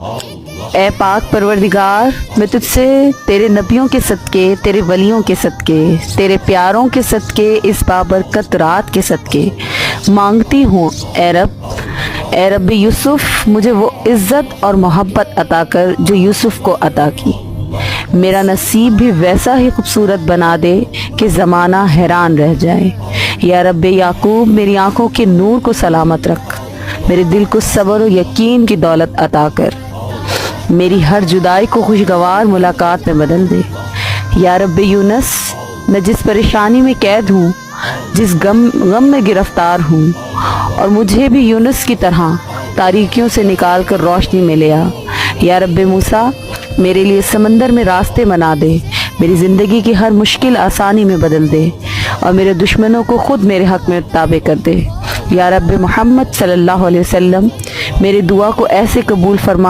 اے پاک پروردگار، میں تجھ سے تیرے نبیوں کے صدقے، تیرے ولیوں کے صدقے، تیرے پیاروں کے صدقے، اس بابرکت رات کے صدقے مانگتی ہوں اے رب یوسف، مجھے وہ عزت اور محبت عطا کر جو یوسف کو عطا کی۔ میرا نصیب بھی ویسا ہی خوبصورت بنا دے کہ زمانہ حیران رہ جائے۔ یا رب یعقوب، میری آنکھوں کے نور کو سلامت رکھ، میرے دل کو صبر و یقین کی دولت عطا کر، میری ہر جدائی کو خوشگوار ملاقات میں بدل دے۔ یا رب یونس، میں جس پریشانی میں قید ہوں، جس غم میں گرفتار ہوں، اور مجھے بھی یونس کی طرح تاریکیوں سے نکال کر روشنی میں لے آ۔ یا رب موسیٰ، میرے لیے سمندر میں راستے بنا دے، میری زندگی کی ہر مشکل آسانی میں بدل دے، اور میرے دشمنوں کو خود میرے حق میں تابع کر دے۔ یا رب محمد صلی اللہ علیہ وسلم، میری دعا کو ایسے قبول فرما